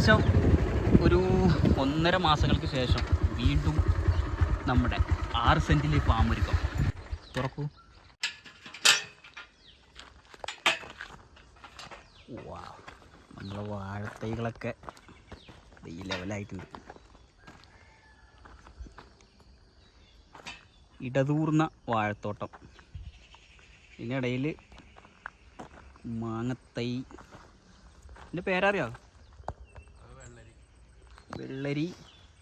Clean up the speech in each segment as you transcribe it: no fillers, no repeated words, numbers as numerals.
ഏകദേശം ഒരു 1.5 മാസങ്ങൾക്ക് ശേഷം വീണ്ടും നമ്മുടെ 6 സെൻറ്റിലെ ഫാം ഒരുക്കം തുറക്കൂ. വാ, നമ്മളെ വാഴത്തൈകളൊക്കെ ഈ ലെവലായിട്ടുണ്ട്. ഇടതൂർന്ന വാഴത്തോട്ടം, ഇതിനിടയിൽ മാങ്ങത്തൈ. ഇതിൻ്റെ പേരറിയാമോ? വെള്ളരി.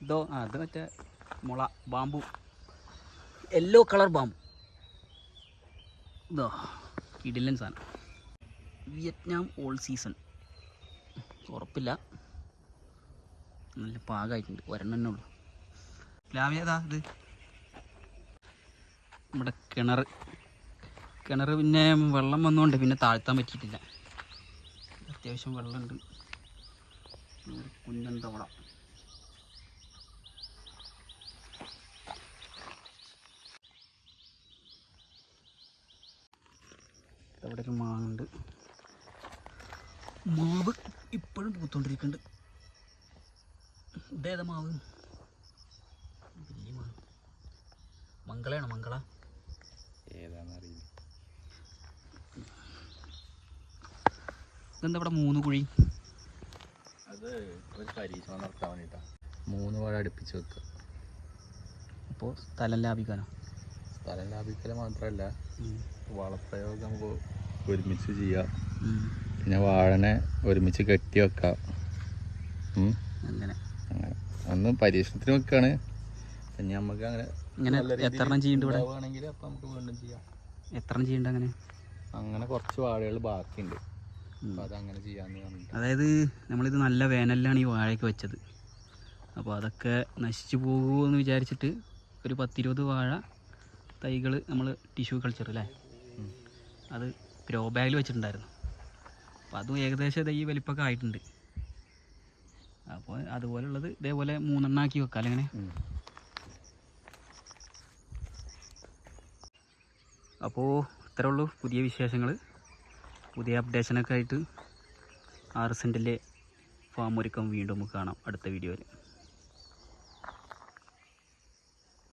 ഇതോ അത് മറ്റേ മുള, ബാമ്പു, യെല്ലോ കളർ ബാമ്പു. ഇതോ കിടിലൻ സാധനം, വിയറ്റ്നാം ഓൾ സീസൺ. ഉറപ്പില്ല, നല്ല പാകമായിട്ടുണ്ട്. ഒരെണ്ണേ ഉള്ളൂ. പ്ലാവിയതാ ഇത്. നമ്മുടെ കിണർ പിന്നെ വെള്ളം വന്നുകൊണ്ട് പിന്നെ താഴ്ത്താൻ പറ്റിയിട്ടില്ല. അത്യാവശ്യം വെള്ളമുണ്ട്. കുഞ്ഞൻ തവള. അവിടെ ഒരു മാവുണ്ട്. മാവ് ഇപ്പോഴും പൂത്തോണ്ടിരിക്കുന്നുണ്ട്. ഇതേതാ മാവ്? വലിയ മാവ്. മംഗളയാണോ? മംഗള ഏതാണെന്നറിയില്ല. ഇതെന്താ ഇവിടെ 3 കുഴി? അത് ഒരു പരീക്ഷണം നടത്താൻ വേണ്ടിയിട്ടാണ്. 3 വാഴ അടുപ്പിച്ച് വെക്കുക. അപ്പോൾ സ്ഥലം ലാഭിക്കാനോ? സ്ഥലം ലാഭിക്കൽ മാത്രമല്ല, വളപ്രയോഗം നമുക്ക് ഒരുമിച്ച് ചെയ്യാം. പിന്നെ വാഴനെ ഒരുമിച്ച് കെട്ടി വെക്കാം. അങ്ങനെ അന്ന് പരീക്ഷണത്തിന് വെക്കാണ്. പിന്നെ നമുക്ക് അങ്ങനെ എത്ര ചെയ്യുന്നുണ്ട് ഇവിടെ? ആണെങ്കിൽ അപ്പം നമുക്ക് വീണ്ടും ചെയ്യാം. എത്ര ചെയ്യുന്നുണ്ട്? അങ്ങനെ കുറച്ച് വാഴകൾ ബാക്കിയുണ്ട്. അപ്പം അതങ്ങനെ ചെയ്യാമെന്ന് പറഞ്ഞു. അതായത് നമ്മളിത് നല്ല വേനലിലാണ് ഈ വാഴയൊക്കെ വെച്ചത്. അപ്പോൾ അതൊക്കെ നശിച്ചു പോകുമെന്ന് വിചാരിച്ചിട്ട് ഒരു 10-20 വാഴ തൈകൾ നമ്മൾ ടിഷ്യൂ കൾച്ചർ അല്ലേ, അത് ഗ്രോ ബാഗിൽ വെച്ചിട്ടുണ്ടായിരുന്നു. അപ്പോൾ അതും ഏകദേശം ഈ വലിപ്പമൊക്കെ ആയിട്ടുണ്ട്. അപ്പോൾ അതുപോലുള്ളത് ഇതേപോലെ 3 എണ്ണമാക്കി വെക്കാം അല്ലെങ്കിൽ. അപ്പോൾ ഇത്രേ ഉള്ളൂ പുതിയ വിശേഷങ്ങൾ. പുതിയ അപ്ഡേഷനൊക്കെ ആയിട്ട് 6 സെൻറ്റിലെ ഫാം ഒരുക്കം വീണ്ടും നമുക്ക് കാണാം അടുത്ത വീഡിയോയിൽ.